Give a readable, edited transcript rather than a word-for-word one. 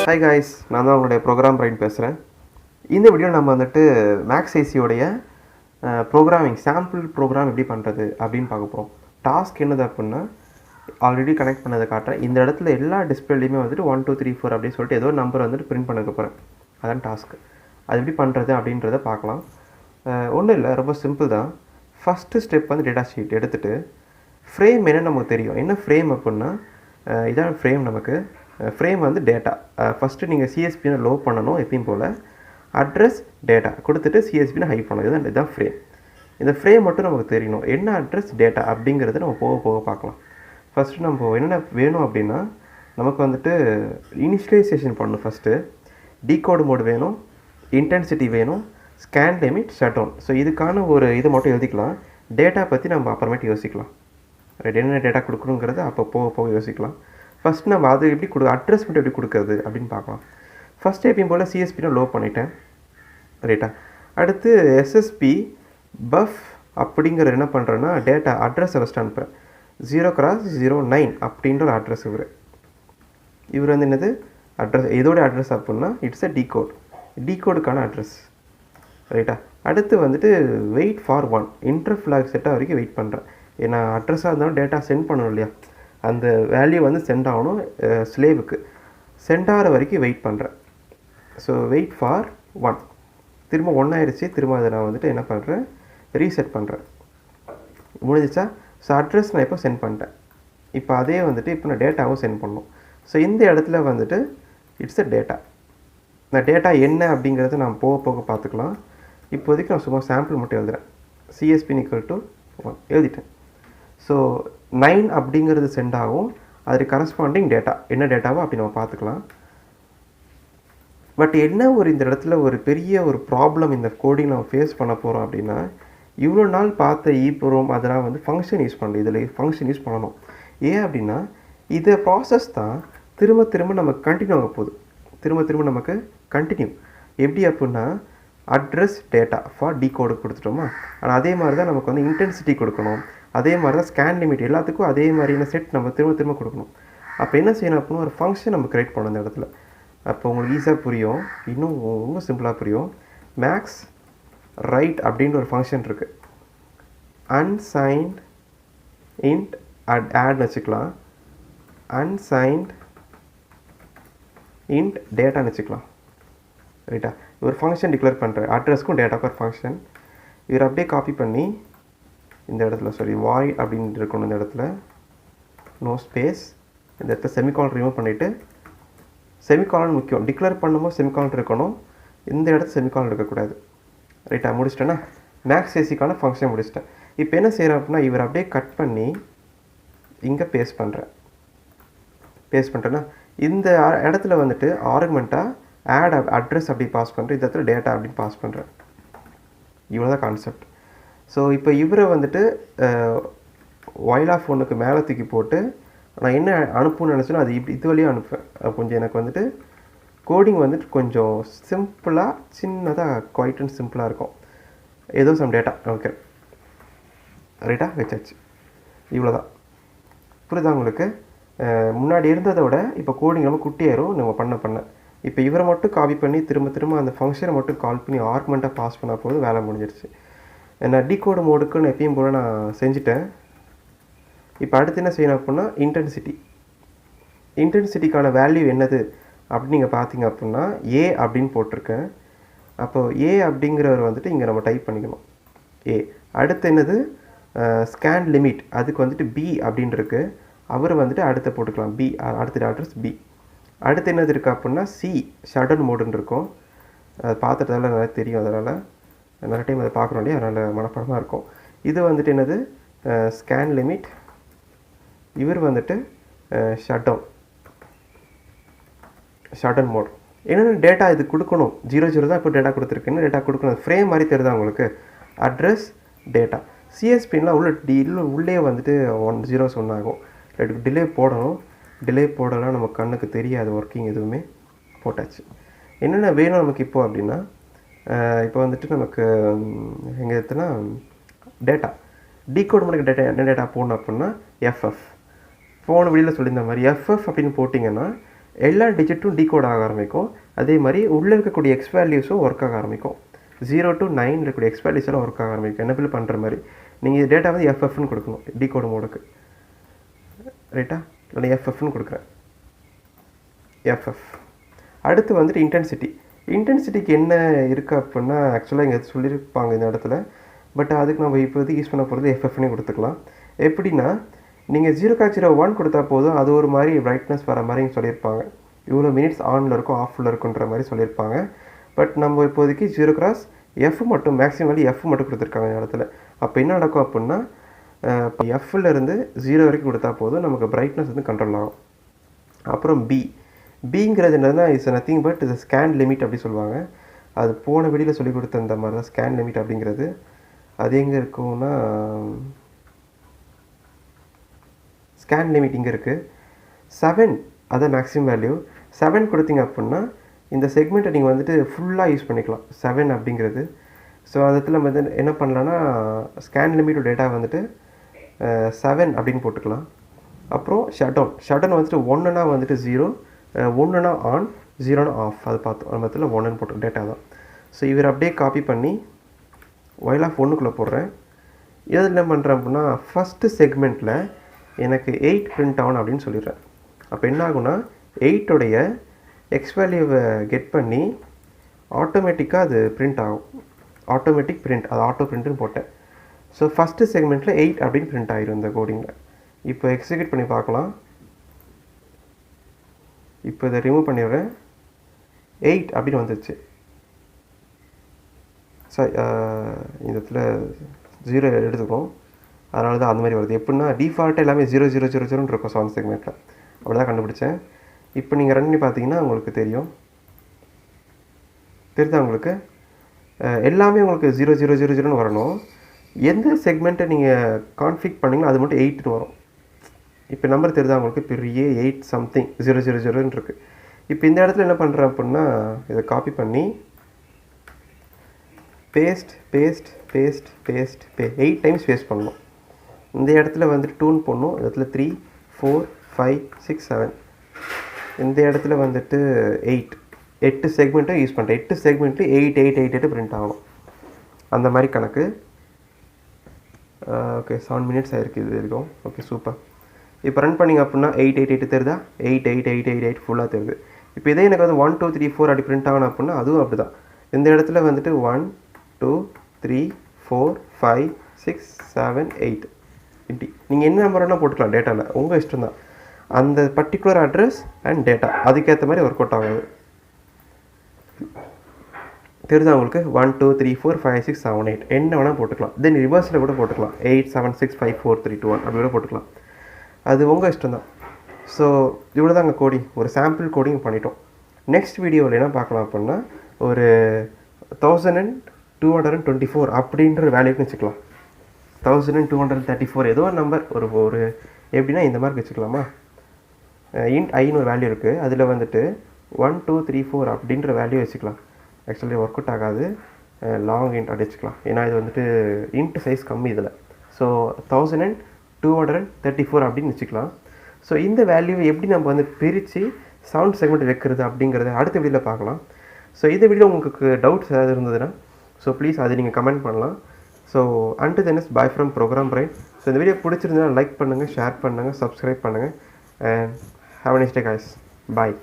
Hi guys, நான் தான் உங்களுடைய ப்ரோக்ராம் பிரைன் பேசுகிறேன். இந்த வீடியோ நம்ம வந்துட்டு மேக்ஸ் ஐசியோடைய ப்ரோக்ராமிங் சாம்பிள் ப்ரோக்ராம் எப்படி பண்ணுறது அப்படின்னு பார்க்க போகிறோம். டாஸ்க் என்னது அப்படின்னா ஆல்ரெடி கனெக்ட் பண்ணதை காட்டுறேன். இந்த இடத்துல எல்லா டிஸ்பிளேலையுமே வந்துட்டு 1 2 3 4 அப்படின்னு சொல்லிட்டு ஏதோ நம்பர் வந்துட்டு பிரிண்ட் பண்ண போகிறேன். அதான் டாஸ்க். அது எப்படி பண்ணுறது அப்படின்றத பார்க்கலாம். ஒன்றும் இல்லை, ரொம்ப சிம்பிள் தான். ஃபஸ்ட்டு ஸ்டெப் வந்து டேட்டா ஷீட் எடுத்துகிட்டு ஃப்ரேம் என்ன நமக்கு தெரியும். என்ன ஃப்ரேம் அப்படின்னா இதான் ஃப்ரேம். நமக்கு ஃப்ரேம் வந்து டேட்டா. ஃபஸ்ட்டு நீங்கள் சிஎஸ்பின்னு லோ பண்ணணும். எப்பயும் போல் அட்ரஸ் டேட்டா கொடுத்துட்டு சிஎஸ்பின்னு ஹை பண்ணணும். இதுதான் ஃப்ரேம். இந்த ஃப்ரேம் மட்டும் நமக்கு தெரியணும். என்ன அட்ரஸ் டேட்டா அப்படிங்கிறத நம்ம போக போக பார்க்கலாம். ஃபஸ்ட்டு நம்ம என்ன வேணும் அப்படின்னா நமக்கு வந்துட்டு இனிஷியலைசேஷன் பண்ணணும். ஃபஸ்ட்டு டீகோடு மோடு வேணும், இன்டென்சிட்டி வேணும், scan limit, shut down. So இதுக்கான ஒரு இது மட்டும் எழுதிக்கலாம். டேட்டா பற்றி நம்ம அப்புறமேட்டு யோசிக்கலாம். ரைட், என்ன டேட்டா கொடுக்கணுங்கிறது அப்போ போக போக யோசிக்கலாம். ஃபஸ்ட் நம்ம அது எப்படி அட்ரஸ் மட்டும் எப்படி கொடுக்குறது அப்படின்னு பார்க்கலாம். ஃபஸ்ட்டு எப்பயும் போல் சிஎஸ்பினா லோ பண்ணிட்டேன். ரைட்டா, அடுத்து எஸ்எஸ்பி பஃப் அப்படிங்கிற என்ன பண்ணுறேன்னா டேட்டா அட்ரஸ் ஃபஸ்ட்டு அனுப்புகிறேன். 0x09 அப்படின்ற ஒரு அட்ரஸ். இவர் வந்து என்னது அட்ரஸ், இதோட அட்ரஸ் அப்படின்னா இட்ஸ் அ டீகோட். டீகோடுக்கான அட்ரஸ். ரைட்டா, அடுத்து வந்துட்டு வெயிட் ஃபார் 1 இன்டர் ஃப்ளாக் செட்டாக வரைக்கும் வெயிட் பண்ணுறேன். ஏன்னா அட்ரஸாக இருந்தாலும் டேட்டா சென்ட் பண்ணணும் இல்லையா, அந்த வேல்யூ வந்து சென்ட் ஆகணும் ஸ்லேவுக்கு. சென்ட் ஆகிற வரைக்கும் வெயிட் பண்ணுறேன். So wait for 1. திரும்ப 1 ஆயிடுச்சு. திரும்ப அதை நான் வந்துட்டு என்ன பண்ணுறேன், ரீசெட் பண்ணுறேன். முடிஞ்சிச்சா? ஸோ அட்ரஸ் நான் இப்போ சென்ட் பண்ணிட்டேன். இப்போ அதே வந்துட்டு இப்போ நான் டேட்டாவும் சென்ட் பண்ணணும். ஸோ இந்த இடத்துல வந்துட்டு இட்ஸ் அ டேட்டா. இந்த டேட்டா என்ன அப்படிங்கிறத நான் போக போக பார்த்துக்கலாம். இப்போதைக்கு நான் சும்மா சாம்பிள் மட்டும் எழுதுகிறேன். சிஎஸ்பி = 1 எழுதிட்டேன். ஸோ 9 அப்படிங்கிறது சென்ட் ஆகும். அதுக்கு கரஸ்பாண்டிங் டேட்டா என்ன டேட்டாவோ அப்படி நம்ம பார்த்துக்கலாம். பட் என்ன இந்த இடத்துல ஒரு பெரிய ஒரு ப்ராப்ளம் இந்த கோடிங் நம்ம ஃபேஸ் பண்ண போகிறோம் அப்படின்னா, இவ்வளோ நாள் பார்த்த ஈப்ரோம் அதெல்லாம் வந்து ஃபங்க்ஷன் யூஸ் பண்ணல. இதில் ஃபங்க்ஷன் யூஸ் பண்ணணும். ஏன் அப்படின்னா இதை ப்ராசஸ் தான் திரும்ப திரும்ப நமக்கு கண்டினியூ ஆக போகுது. திரும்ப திரும்ப நமக்கு கண்டினியூ. எப்படி அப்படின்னா அட்ரஸ் டேட்டா ஃபார் டீகோடு கொடுத்துட்டோமா, ஆனால் அதே மாதிரி தான் நமக்கு வந்து இன்டென்சிட்டி கொடுக்கணும். அதே மாதிரி தான் ஸ்கேன் லிமிட், எல்லாத்துக்கும் அதே மாதிரியான செட் நம்ம திரும்ப திரும்ப கொடுக்கணும். அப்போ என்ன செய்யணும் அப்படின்னா ஒரு ஃபங்க்ஷன் நம்ம க்ரியேட் பண்ணணும் அந்த இடத்துல. அப்போ உங்களுக்கு ஈஸியாக புரியும், இன்னும் ரொம்ப சிம்பிளாக புரியும். மேக்ஸ் ரைட் அப்படின்ற ஒரு ஃபங்க்ஷன் இருக்குது. அன்சைன்ட் இன்ட் ஆட்னு வச்சுக்கலாம். அன்சைன்ட் இன்ட் டேட்டான்னு வச்சுக்கலாம். ரைட்டா, ஒரு ஃபங்க்ஷன் டிக்ளேர் பண்ணுறேன். அட்ரஸ்க்கும் டேட்டாக்கும் ஒரு ஃபங்க்ஷன். இவர் அப்படியே காப்பி பண்ணி இந்த இடத்துல வாய் அப்படின்னு இருக்கணும். இந்த இடத்துல நோ ஸ்பேஸ். இந்த இடத்துல செமிகாலன் ரிமூவ் பண்ணிவிட்டு, செமிகாலன் முக்கியம், டிக்ளேர் பண்ணும்போது செமிகாலன் இருக்கணும். இந்த இடத்துல செமிகாலன் இருக்கக்கூடாது. ரைட்டா, முடிச்சிட்டேன்னா மேக்ஸ் ஏசிக்கான ஃபங்க்ஷன் முடிச்சிட்டேன். இப்போ என்ன செய்கிறேன் அப்படின்னா இவர் அப்படியே கட் பண்ணி இங்கே பேஸ்ட் பண்ணுறேன். பேஸ்ட் பண்ணிட்டேன்னா இந்த இடத்துல வந்துட்டு ஆர்குமெண்ட்டாக ஆட் அட்ரஸ் அப்படி பாஸ் பண்ணுறேன். இந்த இடத்துல டேட்டா அப்படின்னு பாஸ் பண்ணுறேன். இவ்வளோ தான் கான்செப்ட். ஸோ இப்போ இவரை வந்துட்டு வைல் ஆஃப் 1க்கு மேலே தூக்கி போட்டு நான் என்ன அனுப்புன்னு நினச்சேனோ அது இது வழியாக அனுப்புவேன். கொஞ்சம் எனக்கு வந்துட்டு கோடிங் வந்துட்டு கொஞ்சம் சிம்பிளாக, சின்னதாக, குவைட் அண்ட் சிம்பிளாக இருக்கும். ஏதோ சம் டேட்டா ஓகே ரைட்டா வச்சாச்சு. இவ்வளோ தான். புரியுதா உங்களுக்கு? முன்னாடி இருந்ததை விட இப்போ கோடிங் ரொம்ப குட்டியாயிரும் நம்ம பண்ண. இப்போ இவரை மட்டும் காப்பி பண்ணி திரும்ப திரும்ப அந்த ஃபங்க்ஷனை மட்டும் கால் பண்ணி ஆர்குமெண்ட்டாக பாஸ் பண்ணால் போது வேலை முடிஞ்சிருச்சு. நான் டீகோடு மோடுக்குன்னு எப்பயும் போல் நான் செஞ்சுட்டேன். இப்போ அடுத்து என்ன செய்யணும் அப்படின்னா இன்டென்சிட்டிக்கான வேல்யூ என்னது அப்படின்னு நீங்கள் பார்த்தீங்க அப்படின்னா ஏ அப்படின்னு போட்டிருக்கேன். அப்போது ஏ அப்படிங்கிறவர் வந்துட்டு இங்கே நம்ம டைப் பண்ணிக்கணும் ஏ. அடுத்து என்னது ஸ்கேன் லிமிட், அதுக்கு வந்துட்டு பி அப்படின்னு இருக்குது. அவர் வந்துட்டு அடுத்த போட்டுக்கலாம் பி. அடுத்த அட்ரஸ் பி. அடுத்து என்னது இருக்குது அப்படின்னா சி ஷடன் மோடுன்னு இருக்கும். அதை பார்த்துட்டதால நல்லா தெரியும். அதனால் நிறைய டைம் அதை பார்க்குறோம் இல்லையா, அதனால் மனப்படமாக இருக்கும். இது வந்துட்டு என்னது ஸ்கேன் லிமிட். இவர் வந்துட்டு ஷடன் மோட். என்னென்ன டேட்டா இது கொடுக்கணும், 00 தான் இப்போ டேட்டா கொடுத்துருக்குன்னு டேட்டா கொடுக்கணும். ஃப்ரேம் மாதிரி தெரியுதா உங்களுக்கு? Address data. சிஎஸ்பின்லாம் உள்ளே வந்துட்டு 1 0 ஆகும். டிலே போடணும். டிலே போடலாம் நம்ம கண்ணுக்கு தெரியாது ஒர்க்கிங் எதுவுமே. போட்டாச்சு. என்னென்ன வேணும் நமக்கு இப்போ அப்படின்னா இப்போ வந்துட்டு நமக்கு எங்கே எடுத்துனா டேட்டா டீகோட் பண்ண டேட்டா என்ன டேட்டா போடணும் அப்படின்னா எஃப்எஃப். போன வீடியோவில் சொல்லியிருந்த மாதிரி எஃப்எஃப் அப்படின்னு போட்டிங்கன்னா எல்லா டிஜிட்டும் டீகோட் ஆக ஆரம்பிக்கும். அதே மாதிரி உள்ளே இருக்கக்கூடிய எக்ஸ் வேல்யூஸும் ஒர்க் ஆக ஆரம்பிக்கும். 0 to 9 இருக்கக்கூடிய எக்ஸ் வேல்யூஸ் எல்லாம் ஒர்க் ஆக ஆரம்பிக்கும். எனபிள் பண்ணுற மாதிரி நீங்கள் டேட்டா வந்து எஃப்எஃப்னு கொடுக்கணும் டீகோடு மோடுக்கு. ரைட்டா? நான் எஃப்எஃப்னு கொடுக்குறேன். எஃப்எஃப். அடுத்து வந்துட்டு இன்டென்சிட்டி. இன்டென்சிட்டிக்கு என்ன இருக்குது அப்படின்னா ஆக்சுவலாக இங்கே சொல்லியிருப்பாங்க இந்த இடத்துல. பட் அதுக்கு நம்ம இப்போதைக்கு யூஸ் பண்ண போகிறது எஃப்எஃப்னே கொடுத்துக்கலாம். எப்படின்னா நீங்கள் 0.01 கொடுத்தா போதும் அது ஒரு மாதிரி பிரைட்னஸ் வர மாதிரி சொல்லியிருப்பாங்க. இவ்வளோ மினிட்ஸ் ஆனில் இருக்கும் ஆஃபில் இருக்குன்ற மாதிரி சொல்லியிருப்பாங்க. பட் நம்ம இப்போதைக்கு 0x மட்டும் மேக்ஸிமம் வேல்யூ எஃப் மட்டும் கொடுத்துருக்காங்க இந்த இடத்துல. அப்போ என்ன நடக்கும் அப்படின்னா எஃப்லேருந்து 0 வரைக்கும் கொடுத்தா போதும் நமக்கு பிரைட்னஸ் வந்து கண்ட்ரோல் ஆகும். அப்புறம் பிங்கிறது என்னதுன்னா இட்ஸ் நத்திங் பட் இது ஸ்கேன் லிமிட் அப்படி சொல்லுவாங்க. அது போன வெளியில் சொல்லி கொடுத்த இந்த மாதிரி தான் ஸ்கேன் லிமிட் அப்படிங்கிறது. அது எங்கே இருக்கும்னா ஸ்கேன் லிமிட் இங்கே இருக்குது. 7 அதான் மேக்ஸிமம் வேல்யூ. 7 கொடுத்தீங்க அப்படின்னா இந்த செக்மெண்ட்டை நீங்கள் வந்துட்டு ஃபுல்லாக யூஸ் பண்ணிக்கலாம் 7 அப்படிங்கிறது. ஸோ அதில் நம்ம வந்து என்ன பண்ணலான்னா ஸ்கேன் லிமிட் டேட்டா வந்துட்டு 7 அப்படின்னு போட்டுக்கலாம். அப்புறம் ஷட்டவுன் வந்துட்டு 1னா வந்துட்டு 0, 1னா ஆன், 0னா ஆஃப். அது பார்த்தோம் நம்ம இடத்துல 1ன்னு போட்டோம் டேட்டா தான். ஸோ இவர் அப்படியே காப்பி பண்ணி ஒயில் ஆஃப் 1க்குள்ளே போடுறேன். இதில் என்ன பண்ணுறேன் அப்படின்னா ஃபஸ்ட்டு செக்மெண்ட்டில் எனக்கு 8 பிரிண்ட் ஆகணும் அப்படின்னு சொல்லிடுறேன். அப்போ என்ன ஆகுனா 8உடைய எக்ஸ் வேல்யூவை கெட் பண்ணி ஆட்டோமேட்டிக்காக அது பிரிண்ட் ஆகும். ஆட்டோமேட்டிக் பிரிண்ட், அது ஆட்டோ பிரிண்ட்டுன்னு போட்டேன். ஸோ ஃபஸ்ட்டு செக்மெண்ட்டில் 8 அப்படின்னு பிரிண்ட் ஆகிரும் இந்த கோடிங்கில். இப்போ எக்ஸிக்யூட் பண்ணி பார்க்கலாம். இப்போ இதை ரிமூவ் பண்ணிடுறேன். 8 அப்படின்னு வந்துச்சு. சாரி, இந்த இடத்துல 0 எடுத்துக்கிறோம். அதனால தான் அந்த மாதிரி வருது. எப்படின்னா டிஃபால்ட்டாக எல்லாமே 0 இருக்கும் 7 செக்மெண்ட்டில். அப்படி தான் கண்டுபிடிச்சேன். இப்போ நீங்கள் ரன் பண்ணி பார்த்தீங்கன்னா உங்களுக்கு தெரியுதா உங்களுக்கு எல்லாமே உங்களுக்கு 0 வரணும். எந்த செக்மெண்ட்டை நீங்கள் கான்ஃபிக் பண்ணிங்களோ அது மட்டும் 8ன்னு வரும். இப்போ நம்பர் தெரியுதா உங்களுக்கு பெரிய 8 சம்திங் 0 இருக்குது. இப்போ இந்த இடத்துல என்ன பண்ணுறேன் அப்படின்னா இதை காப்பி பண்ணி பேஸ்ட் 8 டைம்ஸ் பேஸ்ட் பண்ணணும். இந்த இடத்துல வந்துட்டு 2ன்னு போடணும். இந்த இடத்துல 3, 4, 5, 6, 7. இந்த இடத்துல வந்துட்டு 8 செக்மெண்ட்டும் யூஸ் பண்ணுறேன். 8 செக்மெண்ட்டு 8 பிரிண்ட் ஆகணும். அந்த மாதிரி கணக்கு. ஓகே 7 மினிட்ஸ் ஆகிருக்கு இது வரைக்கும். Okay super. இப்போ ரன் பண்ணிங்க அப்படின்னா 8 தெரியுதா? 8 ஃபுல்லாக தெரியுது. இப்போ இதே எனக்கு வந்து 1 2 3 4 அப்படி பிரிண்ட் ஆகணும் அப்படின்னா அதுவும் அப்படி தான். இந்த இடத்துல வந்துட்டு 1 2 3 4 5 6 7 8 இப்படி நீங்கள் என்ன நம்பர் வேணால் போட்டுக்கலாம் டேட்டாவில், உங்கள் இஷ்டம் தான். அந்த பர்டிகுலர் அட்ரஸ் அண்ட் டேட்டா அதுக்கேற்ற மாதிரி ஒர்க் அவுட் ஆகுது. தெரியுதா உங்களுக்கு? 1 2 3 4 5 6 7 8 என்ன வேணால் போட்டுக்கலாம். தென் ரிவர்ஸில் கூட போட்டுக்கலாம். 8 7 6 5 4 3 2 1 அப்படி கூட போட்டுக்கலாம். அது உங்கள் இஷ்டம் தான். ஸோ இவ்வளோ தான் அங்கே கோடிங், ஒரு சாம்பிள் கோடிங் பண்ணிட்டோம். நெக்ஸ்ட் வீடியோவில் என்ன பார்க்கலாம் அப்படின்னா ஒரு 1224 அப்படின்ற வேல்யூக்கு வச்சுக்கலாம். 1234 ஏதோ ஒரு நம்பர் ஒரு எப்படின்னா இந்த மாதிரி வச்சுக்கலாமா? இன்ட் ஐன்னு ஒரு வேல்யூ இருக்குது. அதில் வந்துட்டு 1 2 3 4 அப்படின்ற வேல்யூ வச்சுக்கலாம். ஆக்சுவலி ஒர்க் அவுட் ஆகாது. லாங் இன்ட் அடிச்சுக்கலாம். ஏன்னா இது வந்துட்டு இன்ட் சைஸ் கம்மி இதில். ஸோ 1234 அப்படின்னு வச்சுக்கலாம். ஸோ இந்த வேல்யூவை எப்படி நம்ம வந்து பிரித்து சவுண்ட் செக்மெண்ட் வைக்கிறது அப்படிங்கிறத அடுத்த வீடியோவில் பார்க்கலாம். ஸோ இந்த வீடியோ உங்களுக்கு டவுட்ஸ் ஏதாவது இருந்ததுன்னா ஸோ ப்ளீஸ் அதை நீங்கள் கமெண்ட் பண்ணலாம். So until then is bye from program brain. So இந்த வீடியோ பிடிச்சிருந்தா லைக் பண்ணுங்கள், ஷேர் பண்ணுங்கள், சப்ஸ்கிரைப் பண்ணுங்கள். And have a nice day guys. Bye.